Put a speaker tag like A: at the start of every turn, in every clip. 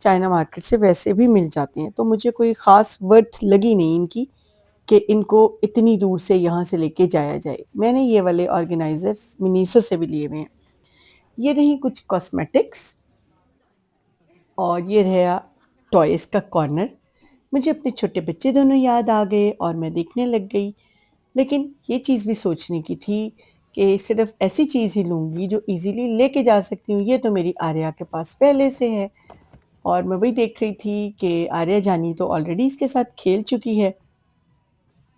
A: China market سے ویسے بھی مل جاتے ہیں، تو مجھے کوئی خاص ورتھ لگی نہیں ان کی کہ ان کو اتنی دور سے یہاں سے لے کے جایا جائے۔ میں نے یہ والے آرگنائزرز منیسو سے بھی لیے ہوئے ہیں۔ یہ رہی کچھ کاسمیٹکس، اور یہ رہا ٹوائز کا کارنر۔ مجھے اپنے چھوٹے بچے دونوں یاد آ گئے اور میں دیکھنے لگ گئی، لیکن یہ چیز بھی سوچنے کی تھی کہ صرف ایسی چیز ہی لوں گی جو ایزیلی لے کے جا سکتی ہوں۔ یہ تو میری آریہ کے پاس پہلے سے ہے، اور میں وہی دیکھ رہی تھی کہ آریہ جانی تو آلریڈی اس کے ساتھ کھیل چکی ہے،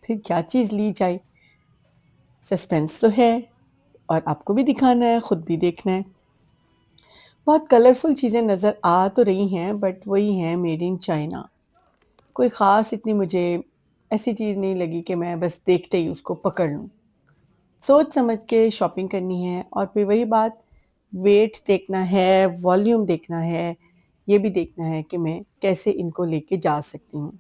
A: پھر کیا چیز لی جائے۔ سسپینس تو ہے، اور آپ کو بھی دکھانا ہے، خود بھی دیکھنا ہے۔ بہت کلرفل چیزیں نظر آ تو رہی ہیں، بٹ وہی ہیں میڈ ان چائنا۔ کوئی خاص اتنی مجھے ایسی چیز نہیں لگی کہ میں بس دیکھتے ہی اس کو پکڑ لوں۔ سوچ سمجھ کے شاپنگ کرنی ہے، اور پھر وہی بات، ویٹ دیکھنا ہے، والیوم دیکھنا ہے، یہ بھی دیکھنا ہے کہ میں کیسے ان کو لے کے جا سکتی ہوں۔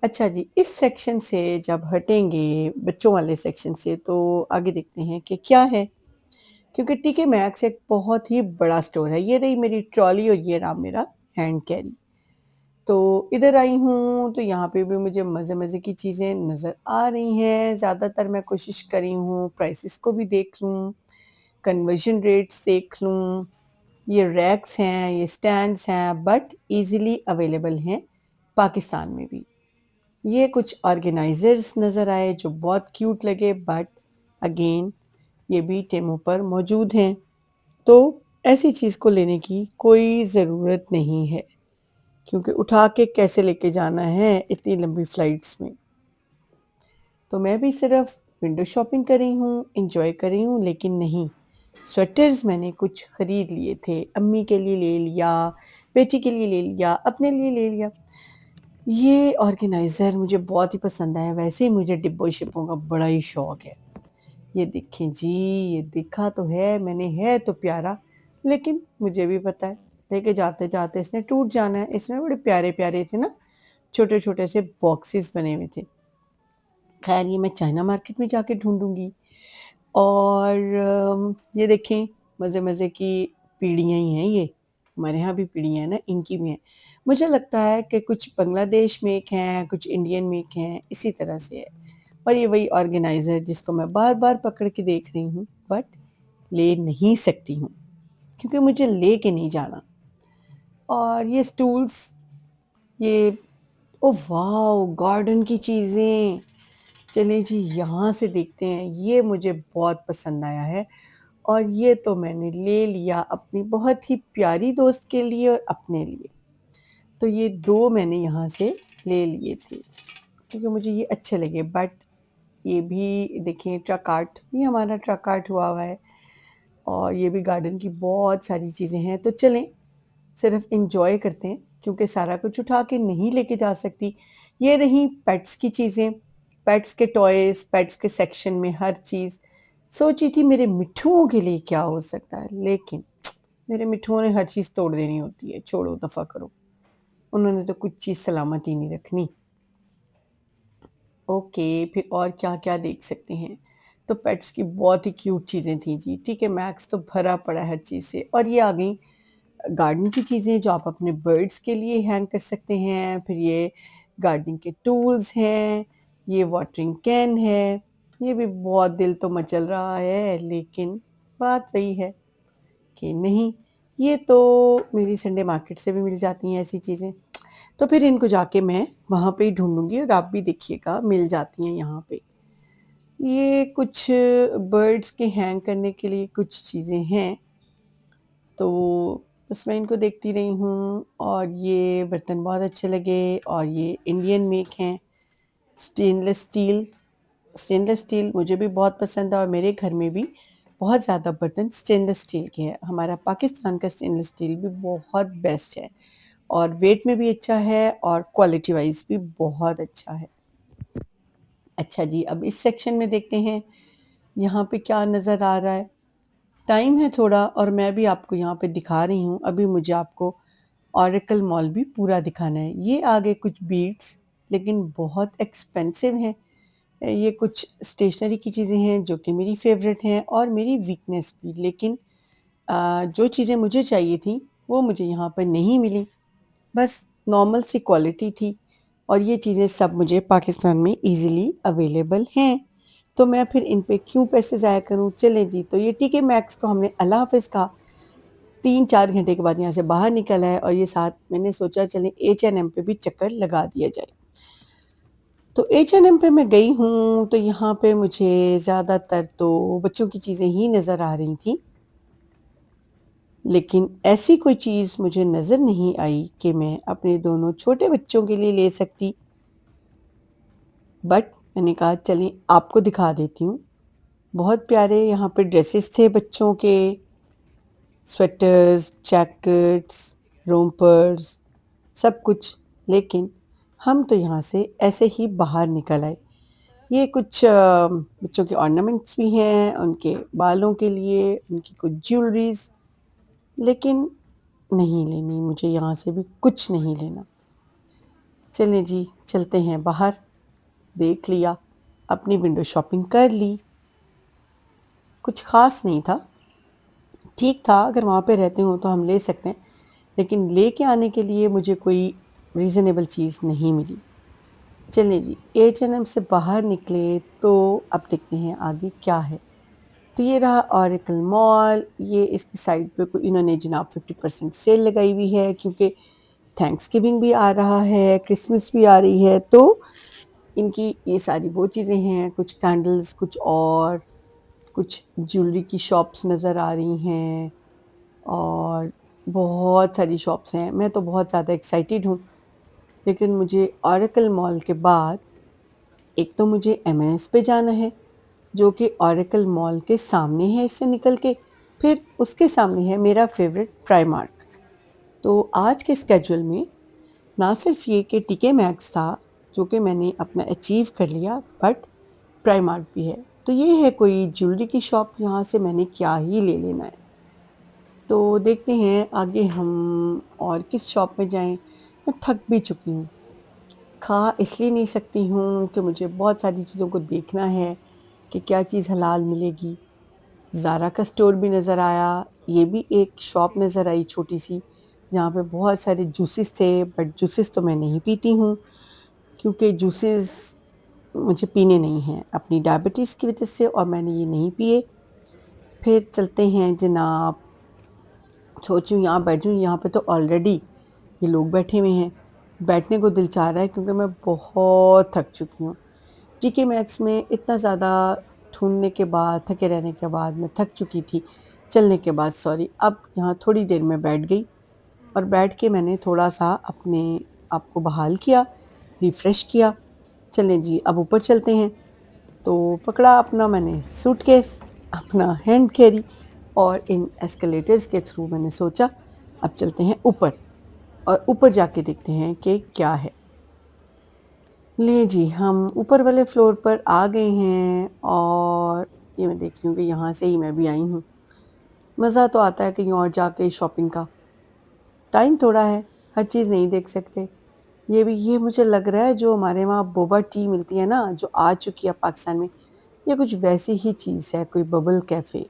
A: اچھا جی، اس سیکشن سے جب ہٹیں گے بچوں والے سیکشن سے، تو آگے دیکھتے ہیں کہ کیا ہے، کیونکہ ٹی کے میکس ایک بہت ہی بڑا سٹور ہے۔ یہ رہی میری ٹرالی، اور یہ رہا میرا ہینڈ کیری۔ تو ادھر آئی ہوں تو یہاں پہ بھی مجھے مزے مزے کی چیزیں نظر آ رہی ہیں۔ زیادہ تر میں کوشش کری ہوں پرائسز کو بھی دیکھ لوں، کنورژن ریٹس دیکھ لوں۔ یہ ریکس ہیں، یہ سٹینڈز ہیں، بٹ ایزیلی اویلیبل ہیں پاکستان میں بھی۔ یہ کچھ آرگنائزرز نظر آئے جو بہت کیوٹ لگے، بٹ اگین یہ بھی ٹیمو پر موجود ہیں، تو ایسی چیز کو لینے کی کوئی ضرورت نہیں ہے، کیونکہ اٹھا کے کیسے لے کے جانا ہے اتنی لمبی فلائٹس میں۔ تو میں بھی صرف ونڈو شاپنگ کر رہی ہوں، انجوائے کر رہی ہوں، لیکن نہیں، سویٹرز میں نے کچھ خرید لیے تھے۔ امی کے لیے لے لیا، بیٹی کے لیے لے لیا، اپنے لیے لے لیا۔ یہ آرگنائزر مجھے بہت ہی پسند آیا، ویسے ہی مجھے ڈبوں شپوں کا بڑا ہی شوق ہے۔ یہ دیکھیں جی، یہ دیکھا تو ہے میں نے، ہے تو پیارا، لیکن مجھے بھی پتا ہے لے کے جاتے جاتے اس نے ٹوٹ جانا ہے۔ اس میں بڑے پیارے پیارے تھے نا، چھوٹے چھوٹے سے باکسز بنے ہوئے تھے۔ خیر، یہ میں چائنا مارکیٹ میں جا کے ڈھونڈوں گی۔ اور یہ دیکھیں، مزے مزے کی پیڑیاں ہی ہیں، یہ ہمارے ہاں بھی پیڑیاں ہیں نا، ان کی بھی ہیں۔ مجھے لگتا ہے کہ کچھ بنگلہ دیش میک ہیں، کچھ انڈین میک ہیں، اسی طرح سے ہے۔ اور یہ وہی آرگنائزر جس کو میں بار بار پکڑ کے دیکھ رہی ہوں، بٹ لے نہیں سکتی ہوں کیونکہ مجھے لے کے نہیں جانا۔ اور یہ سٹولز، یہ او واو، گارڈن کی چیزیں، چلیں جی یہاں سے دیکھتے ہیں۔ یہ مجھے بہت پسند آیا ہے، اور یہ تو میں نے لے لیا اپنی بہت ہی پیاری دوست کے لیے اور اپنے لیے۔ تو یہ دو میں نے یہاں سے لے لیے تھے کیونکہ مجھے یہ اچھے لگے، بٹ یہ بھی دیکھیں ٹرک آرٹ، یہ ہمارا ٹرک آرٹ ہوا ہے، اور یہ بھی گارڈن کی بہت ساری چیزیں ہیں۔ تو چلیں صرف انجوائے کرتے ہیں، کیونکہ سارا کچھ اٹھا کے نہیں لے کے جا سکتی۔ یہ رہی پیٹس کی چیزیں، پیٹس کے ٹوائز، پیٹس کے سیکشن میں ہر چیز۔ سوچی تھی میرے مٹھوؤں کے لیے کیا ہو سکتا ہے، لیکن میرے مٹھوؤں نے ہر چیز توڑ دینی ہوتی ہے، چھوڑو دفع کرو، انہوں نے تو کچھ چیز سلامت ہی نہیں رکھنی۔ اوکے، پھر اور کیا کیا دیکھ سکتے ہیں؟ تو پیٹس کی بہت ہی کیوٹ چیزیں تھیں جی، ٹھیک ہے، میکس تو بھرا پڑا ہے ہر چیز سے۔ اور یہ آ گئی گارڈن کی چیزیں جو آپ اپنے برڈز کے لیے ہینگ کر سکتے ہیں۔ پھر یہ گارڈننگ کے ٹولز ہیں، یہ واٹرنگ کین ہے، یہ بھی بہت دل تو مچل رہا ہے، لیکن بات وہی ہے کہ نہیں، یہ تو میری سنڈے مارکیٹ سے بھی مل جاتی ہیں ایسی چیزیں۔ تو پھر ان کو جا کے میں وہاں پہ ہی ڈھونڈوں گی، اور آپ بھی دیکھیے گا مل جاتی ہیں یہاں پہ۔ یہ کچھ برڈز کے ہینگ کرنے کے لیے کچھ چیزیں ہیں، تو بس میں ان کو دیکھتی رہی ہوں، اور یہ برتن بہت اچھے لگے، اور یہ انڈین میک ہیں، سٹین لیس سٹیل مجھے بھی بہت پسند ہے، اور میرے گھر میں بھی بہت زیادہ برتن سٹین لیس سٹیل کے ہیں۔ ہمارا پاکستان کا سٹین لیس سٹیل بھی بہت بیسٹ ہے، اور ویٹ میں بھی اچھا ہے، اور کوالٹی وائز بھی بہت اچھا ہے۔ اچھا جی، اب اس سیکشن میں دیکھتے ہیں یہاں پہ کیا نظر آ رہا ہے۔ ٹائم ہے تھوڑا، اور میں بھی آپ کو یہاں پہ دکھا رہی ہوں، ابھی مجھے آپ کو اوریکل مال بھی پورا دکھانا ہے۔ یہ آگے کچھ بیڈس، لیکن بہت ایکسپینسو ہیں۔ یہ کچھ اسٹیشنری کی چیزیں ہیں جو کہ میری فیوریٹ ہیں اور میری ویکنیس بھی، لیکن جو چیزیں مجھے چاہیے تھیں وہ مجھے یہاں پر نہیں ملی۔ بس نارمل سی کوالٹی تھی، اور یہ چیزیں سب مجھے پاکستان میں ایزیلی اویلیبل ہیں، تو میں پھر ان پہ کیوں پیسے ضائع کروں؟ چلیں جی، تو یہ ٹی کے میکس کو ہم نے اللہ حافظ کہا۔ 3-4 گھنٹے کے بعد یہاں سے باہر نکل آئے، اور یہ ساتھ میں نے سوچا چلیں H&M پہ بھی چکر لگا دیا جائے۔ تو H&M پہ میں گئی ہوں، تو یہاں پہ مجھے زیادہ تر تو بچوں کی چیزیں ہی نظر آ رہی تھیں، لیکن ایسی کوئی چیز مجھے نظر نہیں آئی کہ میں اپنے دونوں چھوٹے بچوں کے لیے لے سکتی۔ بٹ میں نے کہا چلیں آپ کو دکھا دیتی ہوں۔ بہت پیارے یہاں پہ ڈریسز تھے بچوں کے، سویٹرز، جیکٹس، رومپرز، سب کچھ، لیکن ہم تو یہاں سے ایسے ہی باہر نکل آئے۔ یہ کچھ بچوں کے آرنامنٹس بھی ہیں، ان کے بالوں کے لیے، ان کی کچھ جیولریز، لیکن نہیں لینی مجھے، یہاں سے بھی کچھ نہیں لینا۔ چلیں جی چلتے ہیں باہر، دیکھ لیا، اپنی ونڈو شاپنگ کر لی۔ کچھ خاص نہیں تھا، ٹھیک تھا، اگر وہاں پہ رہتے ہوں تو ہم لے سکتے ہیں، لیکن لے کے آنے کے لیے مجھے کوئی ریزنیبل چیز نہیں ملی۔ چلیں جی H&M سے باہر نکلے تو اب دیکھتے ہیں آگے کیا ہے۔ تو یہ رہا اوریکل مال، یہ اس کی سائڈ پہ کوئی انہوں نے جناب 50% سیل لگائی ہوئی ہے، کیونکہ تھینکس گیونگ بھی آ رہا ہے، کرسمس بھی آ رہی ہے، تو ان کی یہ ساری وہ چیزیں ہیں، کچھ کینڈلز، کچھ اور کچھ جیولری کی شاپس نظر آ رہی ہیں، اور بہت ساری شاپس ہیں۔ میں تو بہت زیادہ ایکسائٹیڈ ہوں، لیکن مجھے اوریکل مال کے بعد ایک تو مجھے M&S پہ جانا ہے، جو کہ اوریکل مال کے سامنے ہے، اس سے نکل کے پھر اس کے سامنے ہے میرا فیوریٹ پرائمارک۔ تو آج کے اسکیجول میں نہ صرف یہ کہ ٹی کے میکس تھا جو کہ میں نے اپنا اچیو کر لیا، بٹ پرائمارک بھی ہے، تو یہ ہے کوئی جیولری کی شاپ، یہاں سے میں نے کیا ہی لے لینا ہے۔ تو دیکھتے ہیں آگے ہم اور کس شاپ میں جائیں۔ میں تھک بھی چکی ہوں، کھا اس لیے نہیں سکتی ہوں کہ مجھے بہت ساری چیزوں کو دیکھنا ہے کہ کیا چیز حلال ملے گی۔ زارا کا سٹور بھی نظر آیا، یہ بھی ایک شاپ نظر آئی چھوٹی سی، جہاں پہ بہت سارے جوسز تھے، بٹ جوسز تو میں نہیں پیتی ہوں، کیونکہ جوسز مجھے پینے نہیں ہیں اپنی ڈائبٹیز کی وجہ سے، اور میں نے یہ نہیں پیے۔ پھر چلتے ہیں جناب، سوچوں یہاں بیٹھوں، یہاں پہ تو آلریڈی یہ لوگ بیٹھے ہوئے ہیں، بیٹھنے کو دل چاہ رہا ہے کیونکہ میں بہت تھک چکی ہوں۔ ٹی کے میکس میں اتنا زیادہ ڈھونڈنے کے بعد، تھکے رہنے کے بعد میں تھک چکی تھی، چلنے کے بعد سوری، اب یہاں تھوڑی دیر میں بیٹھ گئی، اور بیٹھ کے میں نے تھوڑا سا اپنے آپ کو بحال کیا، ریفریش کیا۔ چلیں جی اب اوپر چلتے ہیں، تو پکڑا اپنا میں نے سوٹ کیس، اپنا ہینڈ کیری، اور ان ایسکلیٹرز کے تھرو میں نے سوچا اب چلتے ہیں اوپر، اور اوپر جا کے دیکھتے ہیں کہ کیا ہے۔ لے جی ہم اوپر والے فلور پر آ گئے ہیں، اور یہ میں دیکھ رہی ہوں کہ یہاں سے ہی میں بھی آئی ہوں۔ مزہ تو آتا ہے کہیں اور جا کے شاپنگ کا، ٹائم تھوڑا ہے، ہر چیز نہیں دیکھ سکتے۔ یہ مجھے لگ رہا ہے جو ہمارے وہاں بوبا ٹی ملتی ہے نا، جو آ چکی ہے پاکستان میں، یہ کچھ ویسی ہی چیز ہے، کوئی ببل کیفے۔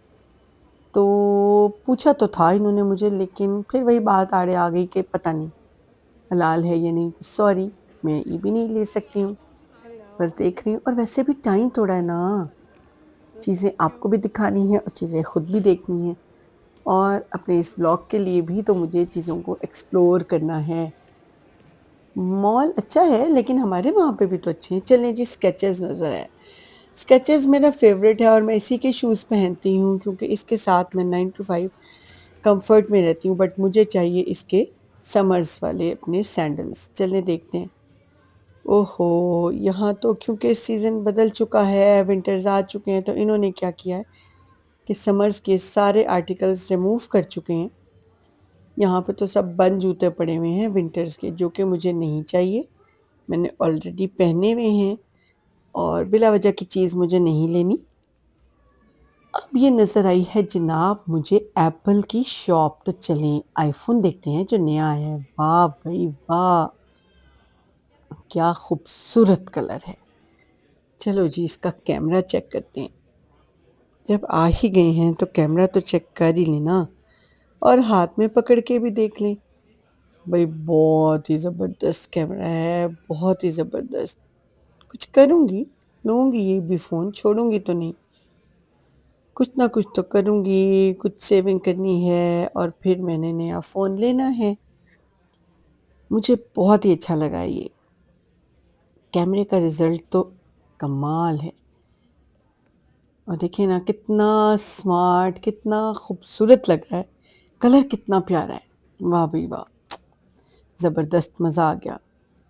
A: تو پوچھا تو تھا انہوں نے مجھے، لیکن پھر وہی بات آڑے آ گئی کہ پتہ نہیں حلال ہے یا نہیں، سوری میں یہ بھی نہیں لے سکتی ہوں، بس دیکھ رہی ہوں، اور ویسے بھی ٹائم تھوڑا ہے نا، چیزیں آپ کو بھی دکھانی ہیں اور چیزیں خود بھی دیکھنی ہیں، اور اپنے اس بلاگ کے لیے بھی تو مجھے چیزوں کو ایکسپلور کرنا ہے۔ مال اچھا ہے لیکن ہمارے وہاں پہ بھی تو اچھے ہیں۔ چلیں جی اسکیچز نظر آئے، اسکیچز میرا فیوریٹ ہے، اور میں اسی کے شوز پہنتی ہوں کیونکہ اس کے ساتھ میں 9 to 5 کمفرٹ میں رہتی ہوں، بٹ مجھے چاہیے اس کے سمرز والے اپنے سینڈلز۔ چلیں دیکھتے ہیں۔ اوہو، یہاں تو کیونکہ سیزن بدل چکا ہے، ونٹرز آ چکے ہیں، تو انہوں نے کیا کیا ہے کہ سمرز کے سارے آرٹیکلز ریموو کر چکے ہیں۔ یہاں پہ تو سب بند جوتے پڑے ہوئے ہیں ونٹرز کے، جو کہ مجھے نہیں چاہیے، میں نے آلریڈی پہنے ہوئے ہیں، اور بلا وجہ کی چیز مجھے نہیں لینی۔ اب یہ نظر آئی ہے جناب مجھے ایپل کی شاپ، تو چلیں آئی فون دیکھتے ہیں جو نیا آیا ہے۔ واہ بھائی واہ، کیا خوبصورت کلر ہے۔ چلو جی اس کا کیمرہ چیک کرتے ہیں، جب آ ہی گئے ہیں تو کیمرہ تو چیک کر ہی لینا، اور ہاتھ میں پکڑ کے بھی دیکھ لیں۔ بھائی بہت ہی زبردست کیمرہ ہے، بہت ہی زبردست۔ کچھ کروں گی، لوں گی یہ بھی فون، چھوڑوں گی تو نہیں، کچھ نہ کچھ تو کروں گی، کچھ سیونگ کرنی ہے اور پھر میں نے نیا فون لینا ہے۔ مجھے بہت ہی اچھا لگا یہ کیمرے کا رزلٹ تو کمال ہے۔ اور دیکھیں نا کتنا سمارٹ، کتنا خوبصورت لگ رہا ہے، کلر کتنا پیارا ہے، واہ بھئی واہ، زبردست، مزہ آ گیا۔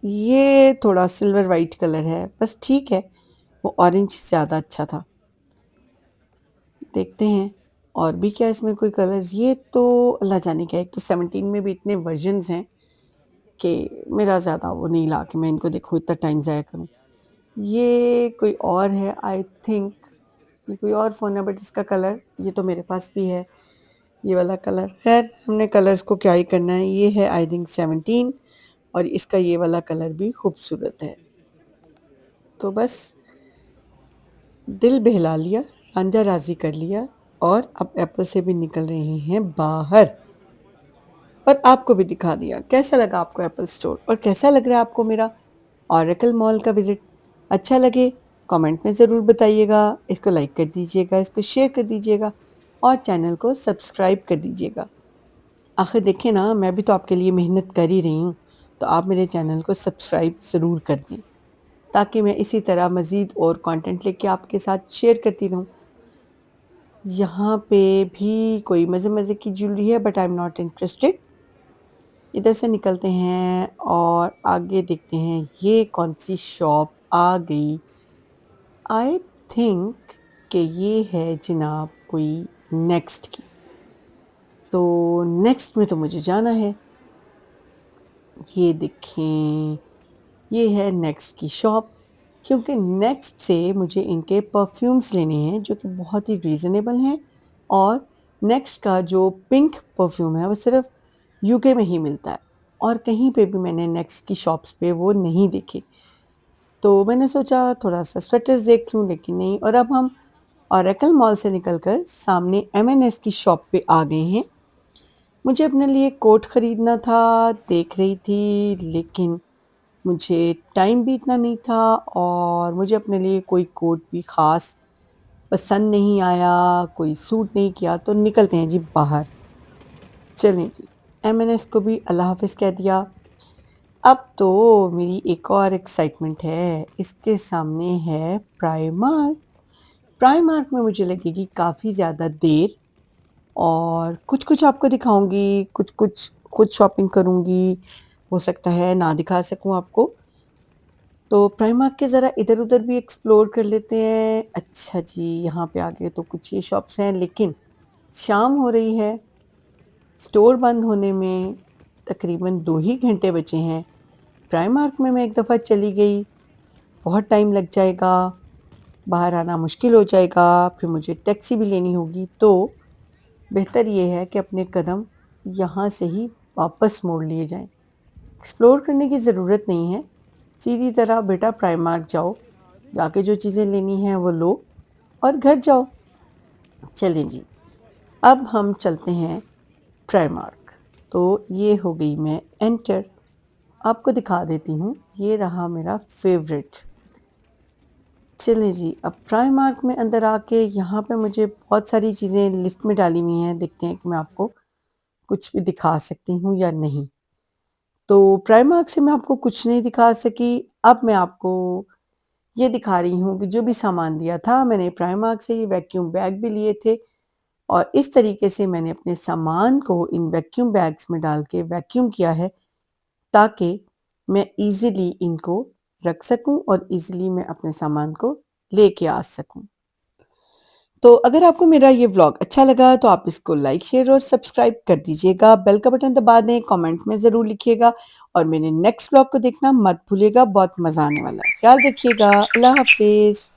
A: یہ تھوڑا سلور وائٹ کلر ہے، بس ٹھیک ہے، وہ اورنج زیادہ اچھا تھا۔ دیکھتے ہیں اور بھی کیا اس میں کوئی کلرز، یہ تو اللہ جانے کیا، ایک تو 17 میں بھی اتنے ورژنز ہیں کہ میرا زیادہ وہ نہیں لا کہ میں ان کو دیکھوں، اتنا ٹائم ضائع کروں۔ یہ کوئی اور ہے آئی تھنک، یہ کوئی اور فون ہے، بٹ اس کا کلر یہ تو میرے پاس بھی ہے، یہ والا کلر۔ خیر ہم نے کلرز کو کیا ہی کرنا ہے، یہ ہے آئی تھنک 17 اور اس کا یہ والا کلر بھی خوبصورت ہے۔ تو بس دل بہلا لیا، رانجھا راضی کر لیا، اور اب ایپل سے بھی نکل رہے ہیں باہر، اور آپ کو بھی دکھا دیا کیسا لگا آپ کو ایپل سٹور، اور کیسا لگ رہا ہے آپ کو میرا اوریکل مال کا وزٹ۔ اچھا لگے کامنٹ میں ضرور بتائیے گا، اس کو لائک کر دیجیے گا، اس کو شیئر کر دیجیے گا، اور چینل کو سبسکرائب کر دیجیے گا۔ آخر دیکھیں نا، میں بھی تو آپ کے لیے محنت کر ہی رہی ہوں، تو آپ میرے چینل کو سبسکرائب ضرور کر دیں تاکہ میں اسی طرح مزید اور کانٹینٹ لے کے آپ کے ساتھ شیئر کرتی رہوں۔ یہاں پہ بھی کوئی مزے مزے کی جیولری ہے، but I am not interested. ادھر سے نکلتے ہیں اور آگے دیکھتے ہیں یہ کون سی شاپ آ گئی۔ آئی تھنک کہ یہ ہے جناب کوئی نیکسٹ کی، تو نیکسٹ میں تو مجھے جانا ہے۔ یہ دیکھیں یہ ہے نیکسٹ کی شاپ، کیونکہ نیکسٹ سے مجھے ان کے پرفیومز لینے ہیں جو کہ بہت ہی ریزنیبل ہیں، اور نیکسٹ کا جو پنک پرفیوم ہے وہ صرف یو کے میں ہی ملتا ہے، اور کہیں پہ بھی میں نے نیکسٹ کی شاپس پہ وہ نہیں دیکھے، تو میں نے سوچا تھوڑا سا سویٹرز دیکھ لوں، لیکن نہیں۔ اور اب ہم اوریکل مال سے نکل کر سامنے ایم این ایس کی شاپ پہ آ گئے ہیں۔ مجھے اپنے لیے کوٹ خریدنا تھا، دیکھ رہی تھی، لیکن مجھے ٹائم بھی اتنا نہیں تھا، اور مجھے اپنے لیے کوئی کوٹ بھی خاص پسند نہیں آیا، کوئی سوٹ نہیں کیا، تو نکلتے ہیں جی باہر۔ چلیں جی، ایم این ایس کو بھی اللہ حافظ کہہ دیا۔ اب تو میری ایک اور ایکسائٹمنٹ ہے، اس کے سامنے ہے پرائمارک۔ پرائمارک میں مجھے لگے گی کافی زیادہ دیر، اور کچھ کچھ آپ کو دکھاؤں گی، کچھ کچھ خود شاپنگ کروں گی، ہو سکتا ہے نہ دکھا سکوں آپ کو، تو پرائمارک کے ذرا ادھر ادھر بھی ایکسپلور کر لیتے ہیں۔ اچھا جی، یہاں پہ آگے تو کچھ یہ شاپس ہیں، لیکن شام ہو رہی ہے، سٹور بند ہونے میں تقریباً 2 ہی گھنٹے بچے ہیں۔ پرائمارک میں ایک دفعہ چلی گئی، بہت ٹائم لگ جائے گا، باہر آنا مشکل ہو جائے گا، پھر مجھے ٹیکسی بھی لینی ہوگی، تو بہتر یہ ہے کہ اپنے قدم یہاں سے ہی واپس موڑ لیے جائیں۔ ایکسپلور کرنے کی ضرورت نہیں ہے، سیدھی طرح بیٹا پرائمارک جاؤ، جا کے جو چیزیں لینی ہیں وہ لو اور گھر جاؤ۔ چلیں جی، اب ہم چلتے ہیں پرائمارک، تو یہ ہو گئی میں انٹر۔ آپ کو دکھا دیتی ہوں، یہ رہا میرا فیوریٹ۔ چلیں جی، اب پرائمارک میں اندر آ کے یہاں پہ مجھے بہت ساری چیزیں لسٹ میں ڈالی ہوئی ہیں، دیکھتے ہیں کہ میں آپ کو کچھ بھی دکھا سکتی ہوں یا نہیں۔ تو پرائمارک سے میں آپ کو کچھ نہیں دکھا سکی، اب میں آپ کو یہ دکھا رہی ہوں کہ جو بھی سامان دیا تھا میں نے پرائمارک سے، یہ ویکیوم بیگ بھی لیے تھے، اور اس طریقے سے میں نے اپنے سامان کو ان ویکیوم بیگز میں ڈال کے ویکیوم کیا ہے، تاکہ میں ایزیلی ان کو رکھ سکوں اور ایزیلی میں اپنے سامان کو لے کے آ سکوں۔ تو اگر آپ کو میرا یہ ولاگ اچھا لگا تو آپ اس کو لائک، شیئر اور سبسکرائب کر دیجیے گا، بیل کا بٹن دبا دیں، کامنٹ میں ضرور لکھیے گا، اور میرے نیکسٹ ولاگ کو دیکھنا مت بھولیے گا، بہت مزہ آنے والا ہے۔ خیال رکھیے گا، اللہ حافظ۔